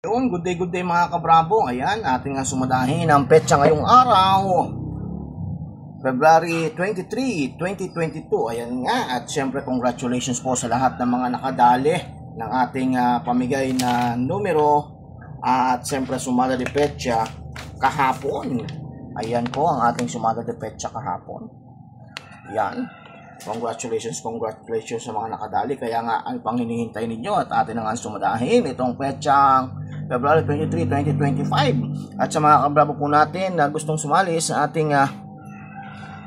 Yun, good day mga kabrabo. Ayan, ating nga sumadahin ang petsa ngayong araw. February 23, 2022. Ayan nga, at syempre congratulations po sa lahat ng mga nakadali ng ating pamigay na numero. At syempre sumada de petsa kahapon. Ayan po ang ating sumada de petsa kahapon. Ayan. Congratulations sa mga nakadali. Kaya nga, ang pang hinihintay ninyo at atin nga sumadahin itong petsang February 23, 2025. At sa mga kabrabo po natin na gustong sumali sa ating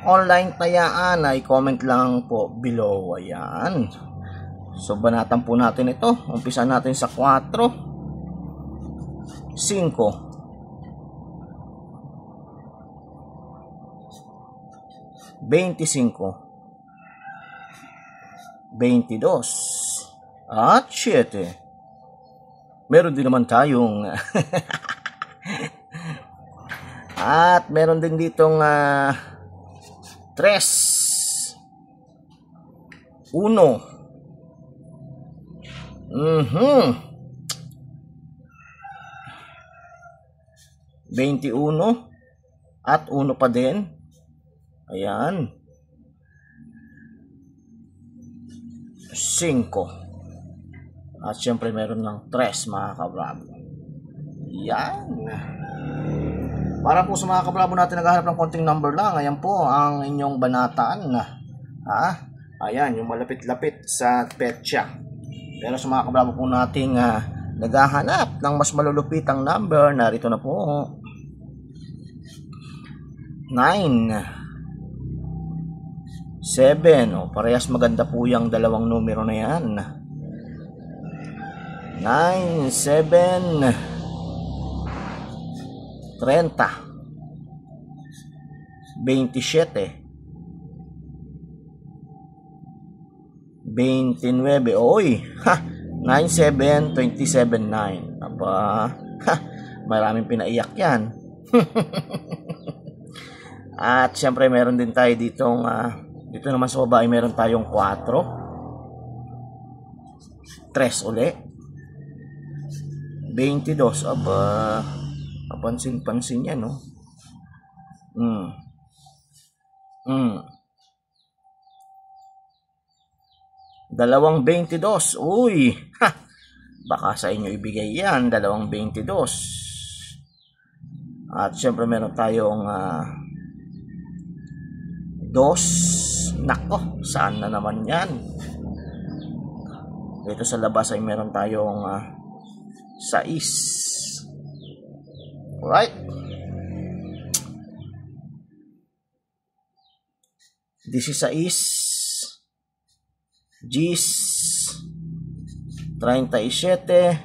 online tayaan, ay comment lang po below. Ayan. So, banatan po natin ito. Umpisa natin sa 4, 5, 25, 22 at 7. Meron din naman tayong at meron din ditong 3, 1, 21 at 1 pa din. Ayan. 5. At syempre meron ng 3 mga kabrabo. Yan. Para po sa mga kabrabo natin naghahanap ng konting number lang, ayan po ang inyong banataan. Ayan, yung malapit-lapit sa petsa. Pero sa mga kabrabo po nating naghahanap ng mas malulupitang number, narito na po. 9, 7. Parehas maganda po yung dalawang numero na yan. 9, 7, 30, 27, 29. Oy, 9, 7, 27, 9. Aba, maraming pinaiyak yan. At syempre meron din tayo ditong dito naman sa baba ay meron tayong 4, 3 uli, 22. Aba, pansin yan, no? Dalawang 22. Uy, baka sa inyo ibigay yan, dalawang 22. At syempre meron tayong 2. Nako, saan na naman yan? Dito sa labas ay meron tayong 6. Alright. 16, 37,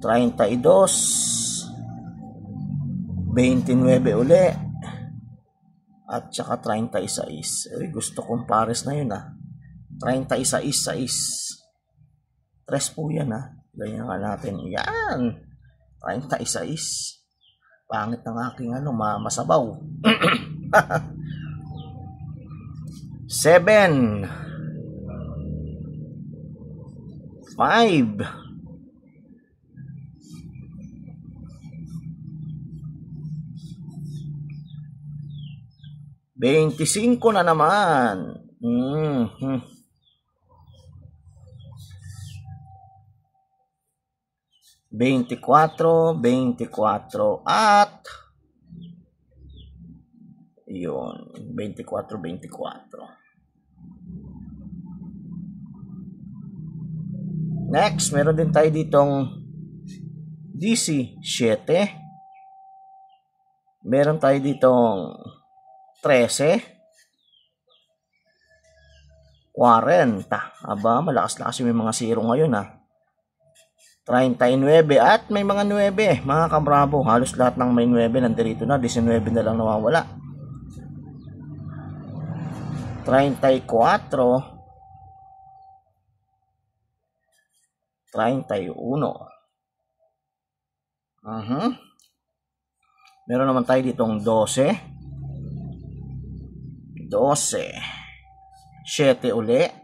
32, 29 uli. At saka 36. Gusto kong pares na yun 36, 6. 3 po yan Ganyan nga natin. Yan. 36. Pangit ng aking masabaw. 7, 5, 25 na naman. 24, 24 at yun, 24, 24. Next, meron din tayo ditong 17. Meron tayo ditong 13, 40. Aba, malakas-lakas yung mga 0 ngayon 39 at may mga 9 mga kabrabo. Halos lahat ng may 9 nandirito na. 19 na lang nawawala. 34, 31. Meron naman tayo ditong 12, 7 uli.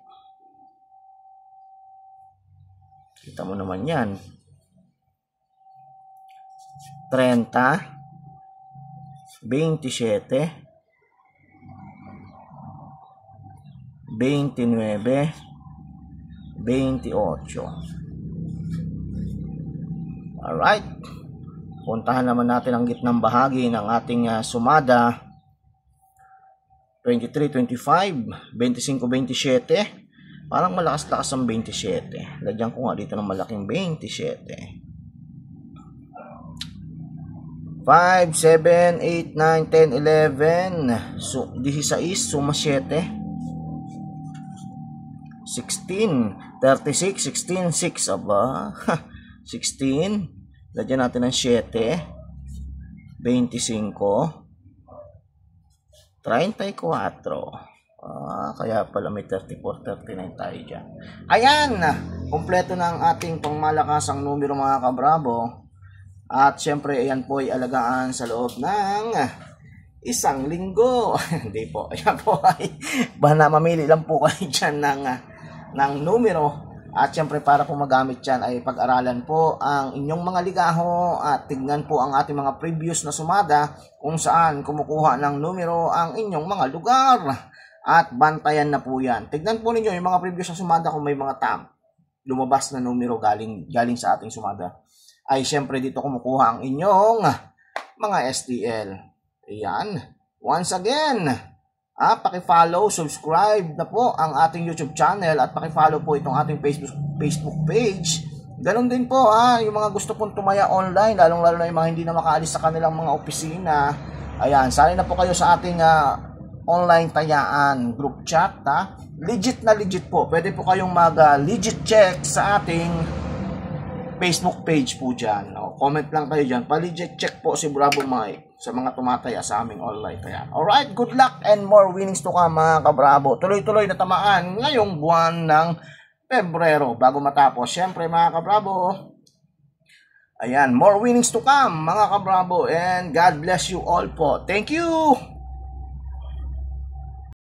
Kita mo naman yan. 30, 27, 29, 28. Alright. Puntahan naman natin ang gitnang bahagi ng ating sumada. 23, 25, 25, 27. Parang malakas-lakas ang 27. Lagyan ko nga dito ng malaking 27. 5, 7, 8, 9, 10, 11. So, 16, suma 7. 16, 36, 16, 6. Aba, 16. Lagyan natin ng 7. 25. 34. Kaya pala may 34, 39 tayo dyan. Ayan, kompleto na ang ating pangmalakasang numero mga kabravo. At syempre, ayan po ay alagaan sa loob ng isang linggo. Hindi po, ayan po ay mamili lang po kayo dyan ng numero. At syempre para po magamit yan ay pag-aralan po ang inyong mga ligaho at tignan po ang ating mga previous na sumada kung saan kumukuha ng numero ang inyong mga lugar. At bantayan na po yan. Tignan po ninyo yung mga previous na sumada kung may mga lumabas na numero galing sa ating sumada. Ay syempre dito kumukuha ang inyong mga STL. Ayan. Once again, paki-follow, subscribe na po ang ating YouTube channel at paki-follow po itong ating Facebook page. Ganon din po yung mga gusto pong tumaya online, lalong-lalo na yung mga hindi na makaalis sa kanilang mga opisina. Ayan, sali na po kayo sa ating online tayaan group chat. Legit na legit po. Pwede po kayong mag-legit check sa ating Facebook page po dyan. Comment lang kayo dyan. Pa-legit check po si Bravo Mike sa mga tumataya sa aming online tayaan. Alright, good luck and more winnings to come mga kabravo. Tuloy-tuloy na tamaan ngayong buwan ng Pebrero bago matapos. Siyempre mga kabravo, ayan, more winnings to come mga kabravo, and God bless you all po. Thank you!